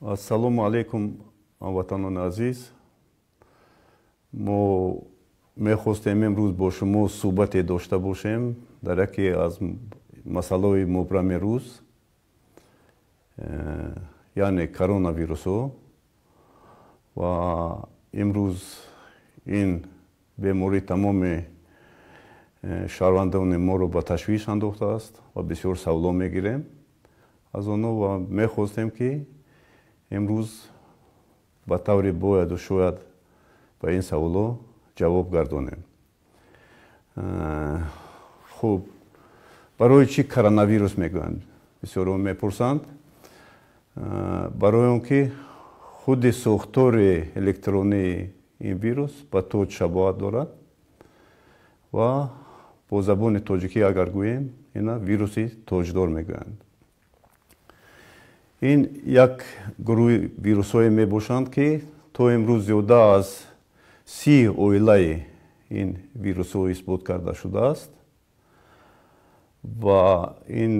Ассалому алейкум, ватанони азиз. Мо мехостем имрӯз бо шумо суҳбате дошта бошем дар яке аз масъалаҳои мубрами рӯз, яъне коронавирусҳо. Ва имрӯз ин беморӣ тамоми шаҳрвандони моро ба ташвиш андохтааст ва бисёр саволҳо мегирем аз онҳо ва мехостем ки имрӯз ба таври бояду шояд ба ин саволҳо ҷавоб гардонем. Хуб, барои чӣ коронавирус мегӯянд? Бисёрҳо мепурсанд. Барои он ки худи сохтори электронии ин вирус ба тоҷ шабоҳат дорад ва бо забони тоҷикӣ агар гӯем, ина вируси тоҷдор мегӯянд. ин як гурӯҳи вирусҳое мебошанд ки то имрӯз зиёда аз 30 оилаи ин вирусҳо исбот карда шудааст ва ин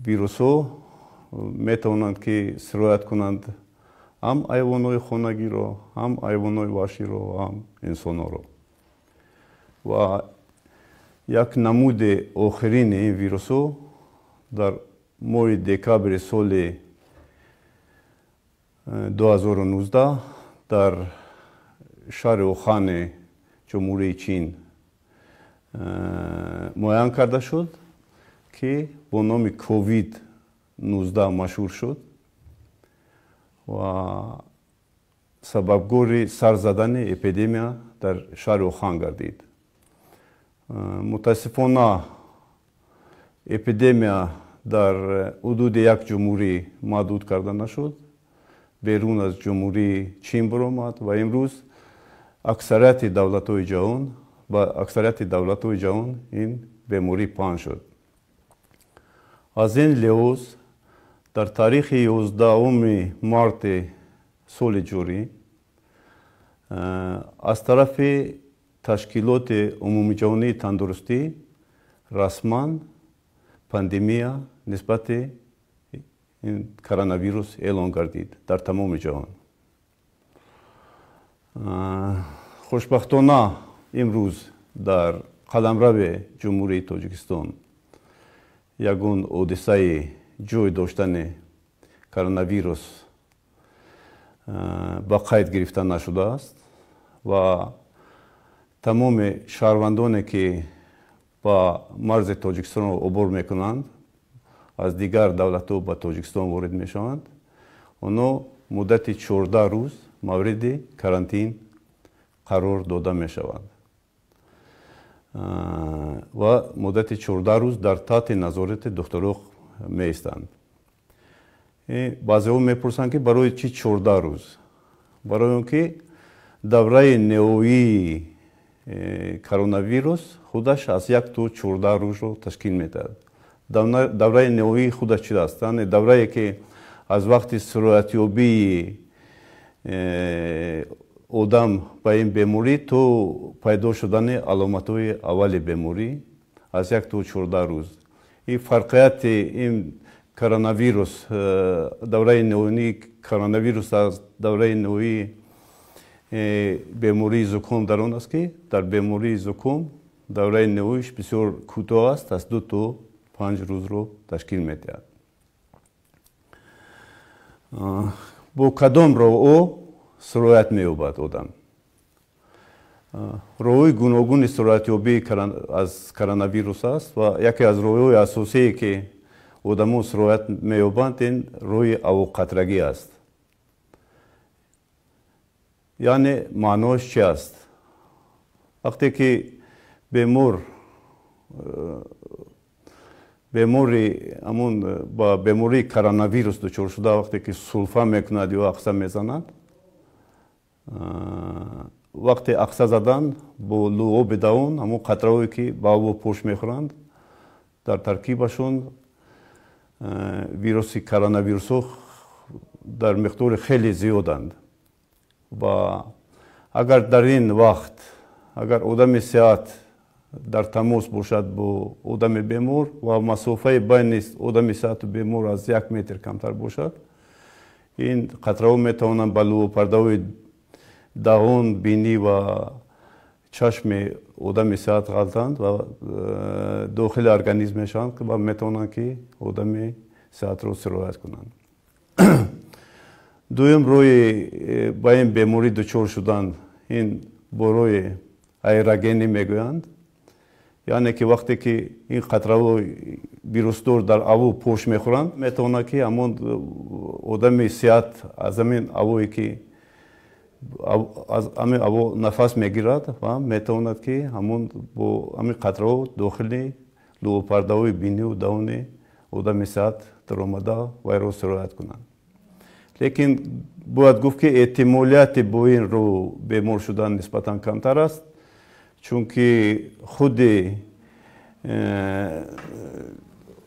вирусҳо метавонанд ки сироят кунанд ҳам ҳайвонҳои хонагиро, ҳам ҳайвонҳои ваҳширо, ҳам инсонҳоро. ва як намуди охирини ин вирусҳо дар моҳи декабри соли 2019 дар шаҳри Ухани ҷумҳурии Чин муайян карда шуд, ки бо номи COVID-19 машҳур шуд ва сабабгори сар задани эпидемия дар шаҳри Ухан гардид. мутаассифона эпидемия дар ҳудуди як ҷумҳурӣ маҳдуд карда нашуд, берун аз ҷумҳурии Чин баромад ва имрӯз аксарияти давлатҳои ҷаҳон ин беморӣ паҳн шуд. аз ин лиҳоз дар таърихи 11 марти соли ҷорӣ аз тарафи ташкилоти умумиҷаҳонии тандурустӣ расман пандемия нисбати ин коронавирус эълон гардид дар тамоми ҷаҳон. хушбахтона имрӯз дар қаламрави ҷумҳурии Тоҷикистон ягон ҳодисаи ҷой доштани коронавирус ба қайд гирифта нашудааст ва тамоми шаҳрвандоне ки ба марзи Тоҷикистонро убур мекунанд, аз дигар давлатҳо ба Тоҷикистон ворид мешаванд, онҳо муддати 14 рӯз мавриди карантин қарор дода мешаванд ва муддати 14 рӯз дар таҳти назорати духтуро меистанд. баъзеҳо мепурсанд ки барои чӣ 14 рӯз? барои он ки давраи неҳоии коронавирус худаш аз 1 то 14 рӯзро ташкил медиҳад. давраи неҳоии худаш чӣ аст? яъне даврае ки аз вақти сироятёбии одам ба ин беморӣ то пайдо шудани аломатҳои аввали беморӣ аз 1 то 14 рӯз. ин фарқияти ин коронавирус, давраи неҳоии коронавирус аз давраи неҳоии бемории зуком дар он аст ки дар бемории зуком давраи неҳоиш бисёр кӯтоҳ аст, аз 2 то 5 рӯзро ташкил медиҳад. бо кадом роҳҳо сироят меёбад одам? роҳҳои гуногуни сироятёбӣ аз коронавирус аст ва яке аз роҳҳои асосие ки одамон сироят меёбанд, ин роҳи авоқатрагӣ аст. яъне маънояш чӣ аст? вақте ки бемори ҳамон ба бемории коронавирус дучор шуда, вақте ки сулфа мекунад ё ақса мезанад, вақте ақса задан бо луоби давон ҳамон қатраҳое ки ба ҳаво пош мехӯранд, дар таркибашон вируси коронавирусҳо дар миқдори хеле зиёданд ва агар дар ин вақт агар одами сеҳат дар тамос бошад бо одами бемор ва масофаи байни одами сиҳату бемор аз 1 метр камтар бошад, ин қатраҳо метавонанд ба лӯҳопардаҳои даҳон, бинӣ ва чашми одами сиҳат ғалтанд ва дохили организм мешаванд ва метавонанд ки одами сиҳатро сироят кунанд. дуюм роҳи ба ин беморӣ дучор шудан ин борои аэрогенӣ мегӯянд, яъне ки вақте ки ин қатраҳои вирусдор дар ҳаво пош мехӯранд, метавонад ки ҳамон одами сиҳат аз ҳамин ҳавое ки аз ҳамин ҳаво нафас мегирад ва метавонад ки ҳамон бо ҳамин қатраҳо дохили лӯҳопардаҳои бинию даҳони одами сиҳат даромада вайро сироят кунанд. лекин бояд гуфт ки эҳтимолияти бо ин роҳ бемор шудан нисбатан камтар аст, чунки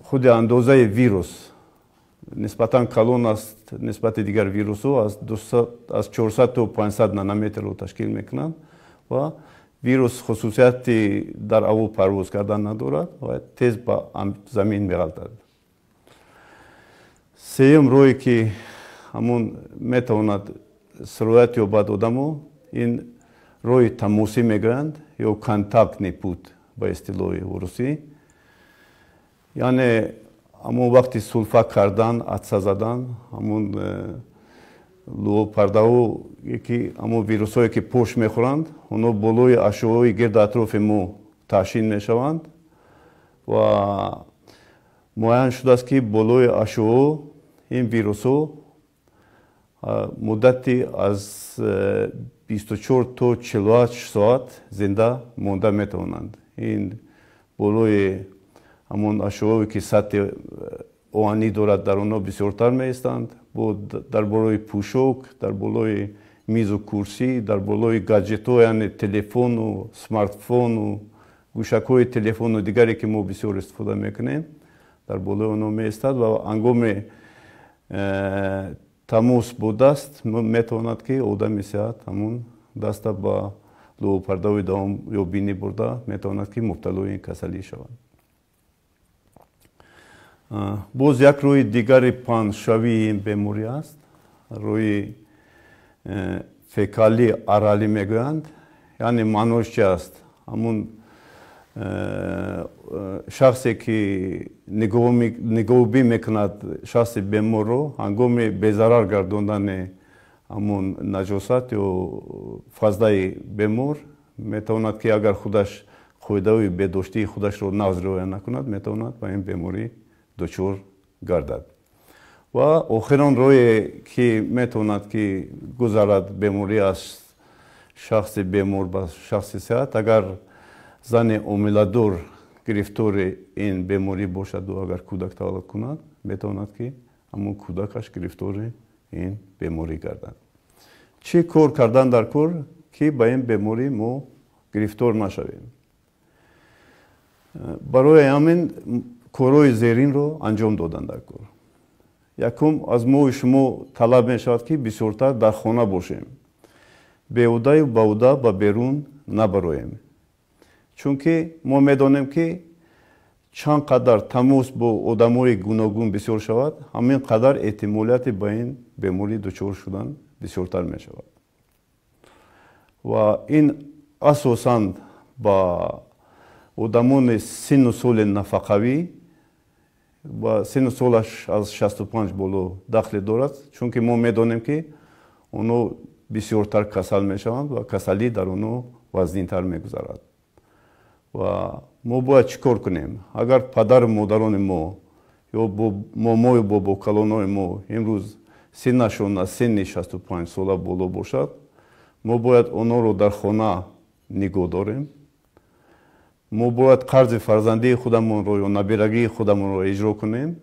худи андозаи вирус нисбатан калон аст нисбати дигар вирусҳо аз 400 то 500 нанометрро ташкил мекунанд ва вирус хусусияти дар ҳаво парвоз кардан надорад ва тез ба замин меғалтад. сеюм роҳе ки ҳамон метавонад сироят ёбад одамо, ин роҳи тамосӣ мегӯянд ё контактни пут ба истилоҳи урусӣ, яъне ҳамон вақти сулфа кардан, атса задан, ҳамон лӯҳопардаҳое ки ҳамон вирусҳое ки пош мехӯранд, онҳо болои ашъоҳои гирду атрофи мо таҳшин мешаванд ва муайян шудааст ки болои ашъоҳо ин вирусҳо муддати аз 24 то 48 соат зинда монда метавонанд. ин болои ҳамон ашъоҳое ки сатҳи оҳанӣ дорад дар онҳо бисёртар меистанд. дар болои пӯшок, дар болои мизу курсӣ, дар болои гадҷетҳо, яъне телефону, смартфону, гӯшакҳои телефону дигаре ки мо бисёр истифода мекунем, дар болои онҳо меистад ва ҳангоми тамос бо даст метавонад ки одами сиҳат ҳамон даста ба лӯҳопардаҳои даҳон ё бинӣ бурда метавонад ки мубталои ин касалӣ шавад. боз як роҳи дигари паҳншавии ин беморӣ аст, роҳи фекалӣ аралӣ мегӯянд, яъне маънош чи аст? ҳамон шахсе ки нигоҳубӣ мекунад шахси беморро ҳангоми безарар гардондани ҳамон наҷосат ё фаздаи бемор метавонад ки агар худаш қоидаҳои бедоштии худашро нағз риоя накунад, метавонад ба ин беморӣ дучор гардад. ва охирон роҳе ки метавонад ки гузарад беморӣ аз шахси бемор ба шахси сиҳат, агар зани омиладор гирифтори ин беморӣ бошаду агар кӯдак таваллуд кунад, метавонад ки ҳамон кӯдакаш гирифтори ин беморӣ гардад. чӣ кор кардан дар кор ки ба ин беморӣ мо гирифтор нашавем? барои ҳамин корҳои зеринро анҷом додан дар кор. якум, аз мои шумо талаб мешавад ки бисёртар дар хона бошем, беҳудаю баҳуда ба берун набароем, чунки мо медонем ки чанд қадар тамос бо одамои гуногун бисёр шавад, ҳамин қадар эҳтимолияти ба ин беморӣ дучор шудан бисёртар мешавад. ва ин асосан ба одамони синну соли нафақавӣ ва синну солаш аз 65 боло дахле дорад, чунки мо медонем ки онҳо бисёртар касал мешаванд ва касалӣ дар онҳо вазнинтар мегузарад. ва мо бояд чӣ кор кунем? агар падару модарони мо ё момою бобокалонои мо имрӯз синнашон аз синни 65 сола боло бошад, мо бояд онҳоро дар хона нигоҳ дорем. мо бояд қарзи фарзандии худамонро ё набирагии худамонро иҷро кунем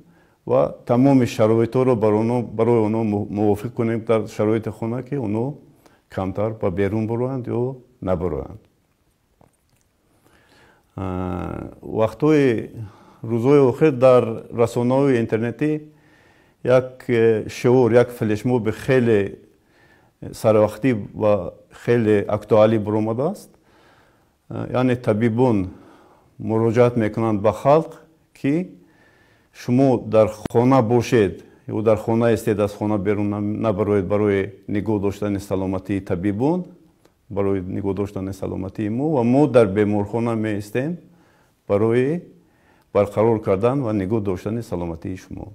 ва тамоми шароитҳоро барои онҳо мувофиқ кунем дар шароити хона, ки онҳо камтар ба берун бароянд ё набароянд. вақтҳои рӯзҳои охир дар расонаҳои интернетӣ як шеъур, як флешмоби хеле сарвақтӣ ва хеле актуалӣ баромадааст. яъне табибон муроҷиат мекунанд ба халқ ки шумо дар хона бошед ё дар хона ҳастед, аз хона берун набароед барои нигоҳ доштани саломатии табибон, барои нигоҳ доштани саломатии мо, ва мо дар беморхона меистем барои барқарор кардан ва нигоҳ доштани саломатии шумо.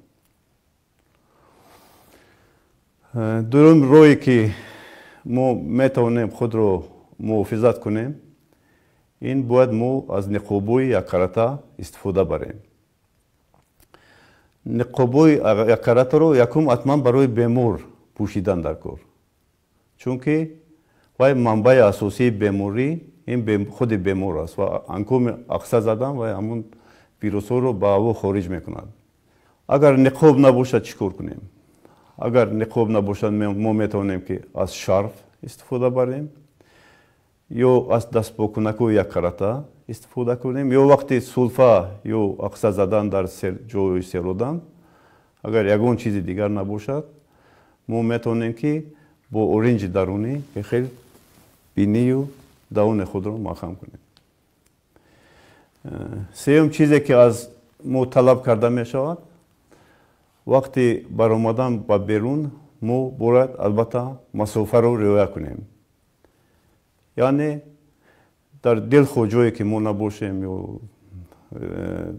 Дурум роҳе ки мо метавонем худро муҳофизат кунем, ин бояд мо аз ниқобҳои яккаратаа истифода барем. ниқобҳои яккаратаро якум ҳатман барои бемор пӯшидан дар кор, чунки вай манбаи асосии беморӣ ин худи бемор аст ва ҳангоми ақса задан вай ҳамун вирусҳоро ба ҳаво хориҷ мекунад. Агар ниқоб набошад чӣ кор кунем? Агар ниқоб набошад мо метавонем ки аз шарф истифода барем ё аз дастпокунакҳои яккарата истифода кунем, ё вақти сулфа ё ақса задан дар ҷойи серодан, агар ягон чизи дигар набошад, мо метавонем ки бо оринҷи дарунӣ бихел бинию давони худро маҳкам кунем. Сеюм чизе ки аз мо талаб карда мешавад, вақти баромадан ба берун мо бояд албатта масофаро риоя кунем. Яъне дар дилхо ҷое ки мо набошем ё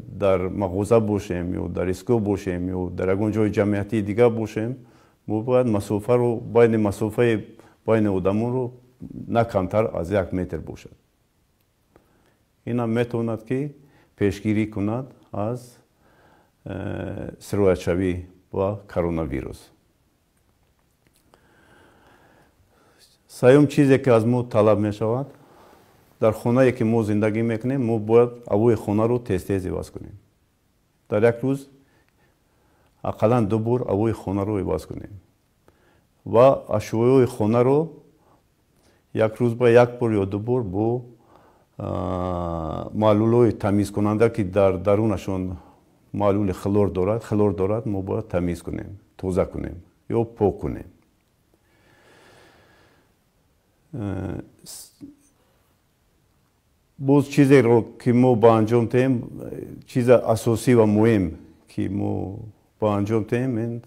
дар мағоза бошем ё дар истгоҳ бошем ё дар ягон ҷои ҷамъиятии дигар бошем, мо бояд масофаро масофаи байни одамонро на камтар аз 1 метр бошад. Инам метавонад ки пешгирӣ кунад аз сироятшавӣ ба коронавирус. Сеюм чизе ки аз мо талаб мешавад, дар хонае ки мо зиндагӣ мекунем, мо бояд ҳавои хонаро тез-тез иваз кунем. Дар як рӯз ақаллан 2 бор ҳавои хонаро иваз кунем ва ашӯёи хонаро як рӯз ба 1 бор ё 2 бор бо маълулҳои тамизкунанда ки дар дарунашон маълули хлор дорад, мо бояд тамиз кунем, тоза кунем ё пок кунем. боз чизеро ки мо ба анҷом диҳем, чизи асосӣ ва муҳим ки мо ба анҷом диҳем, ин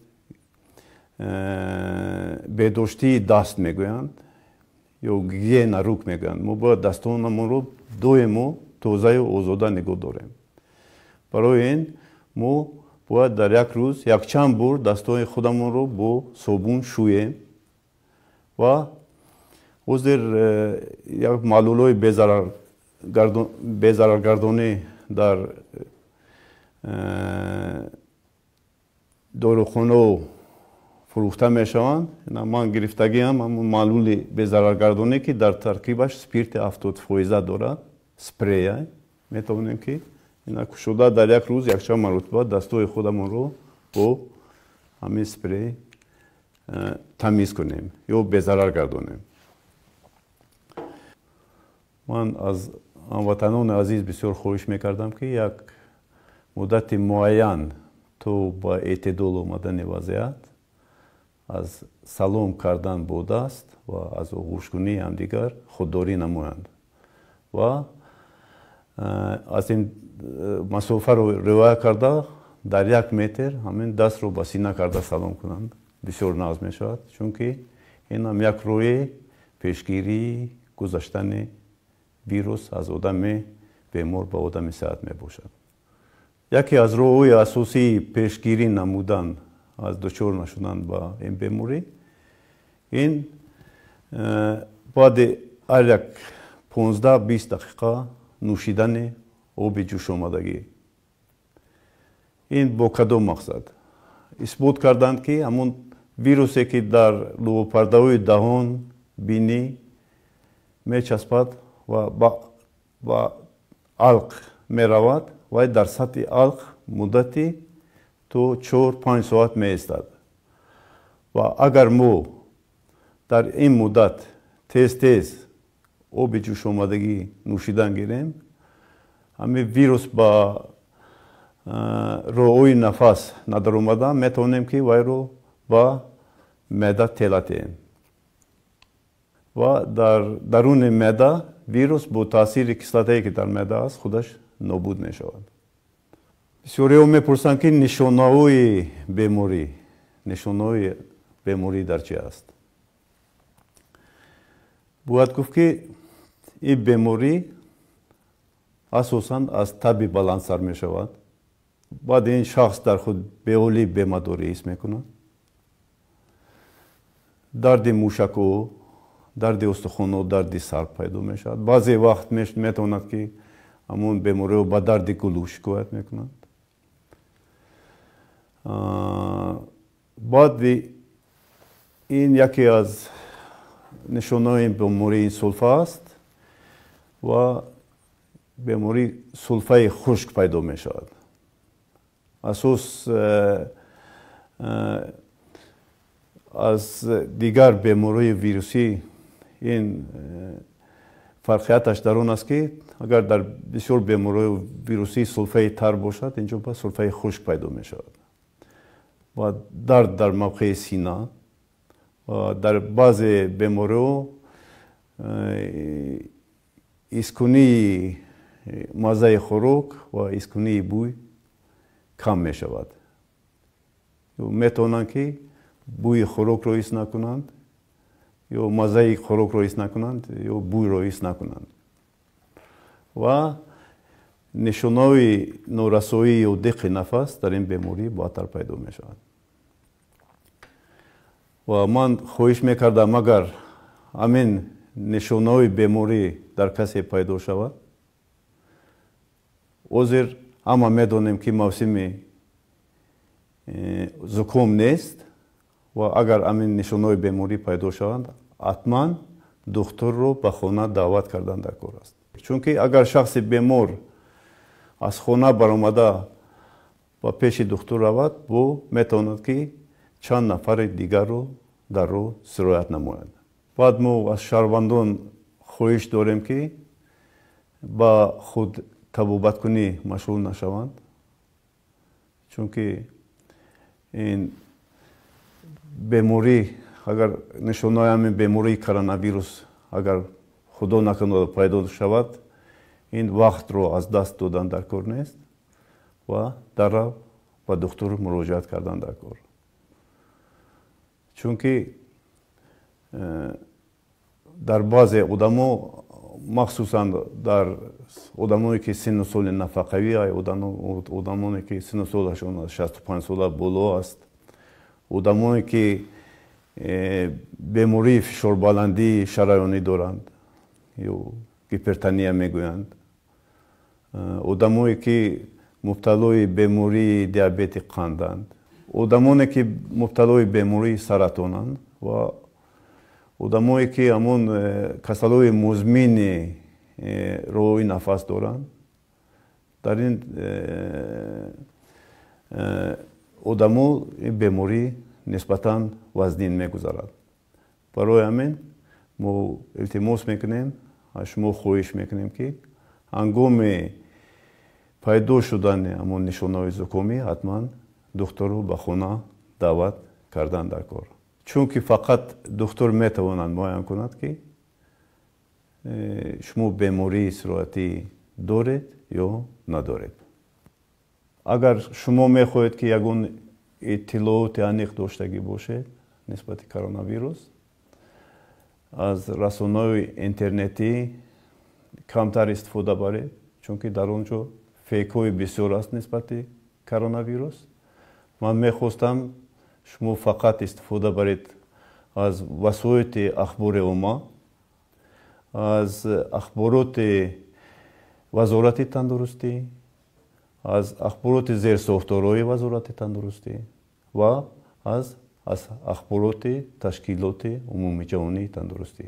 бедоштии даст мегӯянд ё гигиена рук мегӯянд. Мо бояд дастонамонро доимо тозаю озода нигоҳ дорем. Барои ин мо бояд дар як рӯз якчанд бор дастони худамонро бо собун шӯем ва ҳозир як маълулҳои безараргардонӣ дар дорухонаҳо фурӯхта мешаванд. Ман гирифтагиам ҳамун маълули безараргардонӣ ки дар таркибаш спирти 70% дорад, спрея. Метавонем ки ина кушода дар як рӯз якчанд маротиба дастои худамонро бо ҳамин спрей тамиз кунем ё безарар гардонем. Ман аз ҳамватанони азиз бисёр хоҳиш мекардам ки як муддати муайян то ба эътидол омадани вазъият аз салом кардан бо даст ва аз оғӯшкунии ҳамдигар худдорӣ намоянд ва аз ин масофаро риоя карда дар 1 метр ҳамин дастро ба сина карда салом кунанд. Бисёр нағз мешавад, чунки инам як роҳи пешгирии гузаштани вирус аз одами бемор ба одами сеҳат мебошад. яке аз роҳҳои асосии пешгирӣ намудан аз дучор нашудан ба ин беморӣ, ин баъди ҳар як 15-20 дақиқа нӯшидани оби ҷӯшомадагӣ. Ин бо кадом мақсад? исбот карданд ки ҳамон вирусе ки дар лӯҳопардаҳои даҳон, бинӣ мечаспад ва ба алқ меравад, вай дар сатҳи алқ муддати то 4-5 соат меистад. Ва агар мо дар ин муддат тез-тез оби ҷӯшомадагӣ нӯшидан гирем, ҳамин вирус ба роҳҳои нафас надаромада метавонем ки вайро ба меъда телатем. Ва дар даруни меъда вирус бо таъсири кислотае ки дар меъда аст худаш нобуд мешавад. бисёреҳо мепурсанд ки нишонаҳои беморӣ дар чи аст. бояд гуфт ки ин беморӣ асосан аз таби баландсар мешавад. баъд ин шахс дар худ беҳоли бемадорӣ ҳис мекунад. дарди мушакҳо, дарди устухонҳо, дарди сар пайдо мешавад. баъзе вақт метавонад ки ҳамон бемориҳо ба дарди гулӯ шикоят мекунанд. баъд ин яке аз нишонаҳои бемории сулфа аст ва бемории сулфаи хушк пайдо мешавад. асос аз дигар бемории вирусӣ ин фарқияташ дар он аст ки агар дар бисёр бемории вирусӣ сулфаи тар бошад, инҷо ба сулфаи хушк пайдо мешавад. ва дард дар мавқеи сина ва дар баъзе бемориҳо ҳискунии маззаи хӯрок ва ҳискунии бӯй кам мешавад. метавонанд ки бӯи хӯрокро ҳис накунанд, ё маззаи хӯрокро ҳис накунанд, ё бӯйро ҳис накунанд. ва нишонаҳои норасоӣ ё диққи нафас дар ин беморӣ баъдтар пайдо мешавад. ва ман хоҳиш мекардам агар ҳамин нишонаҳои беморӣ дар касе пайдо шавад, ҳозир ҳама медонем ки мавсими зуком нест ва агар ҳамин нишонаҳои беморӣ пайдо шаванд, ҳатман духтурро ба хона даъват кардан дар кор аст. чунки агар шахси бемор аз хона баромада ба пеши духтур равад, бо метавонад ки чанд нафари дигарро дар роҳ сироят намояд. баъд мо аз шаҳрвандон хоҳиш дорем ки ба худ табобаткунӣ машғул нашаванд, чунки ин беморӣ, агар нишонаҳои ҳамин бемории коронавирус агар худо накунад пайдо шавад, ин вақтро аз даст додан дар кор нест ва даррав ба духтур муроҷиат кардан дар кор. чунки дар баъзе одамо, махсусан дар одамоне ки синну соли нафақавӣ, одамоне ки синну солашон аз 65 сола боло аст, одамоне ки бемории фишорбаландии шараёнӣ доранд ё гипертония мегӯянд, одамое ки мубталои бемории диабети қанданд, одамоне ки мубталои бемории саратонанд ва одамое ки ҳамон касалҳои музмини роҳҳои нафас доранд. дар ин одамо беморӣ нисбатан вазнин мегузарад. барои ҳамин мо илтимос мекунем, аз шумо хоҳиш мекунем ки ҳангоми пайдо шудани ҳамон нишонаҳои зукомӣ ҳатман духтурро ба хона даъват кардан дар кор. чунки фақат духтур метавонад муайян кунад ки шумо бемории сироятӣ доред ё надоред. агар шумо мехоҳед ки ягон иттилооти аниқ доштагӣ бошед нисбати коронавирус, аз расонаҳои интернетӣ камтар истифода баред, чунки дар он ҷо фейкҳои бисёр аст нисбати коронавирус. ман мехостам шумо фақат истифода баред аз васоити ахбори умма, аз ахбороти вазорати тандурустӣ, аз ахбороти зерсохторҳои вазорати тандурустӣ ва аз ахбороти ташкилоти умумиҷаҳонии тандурустӣ.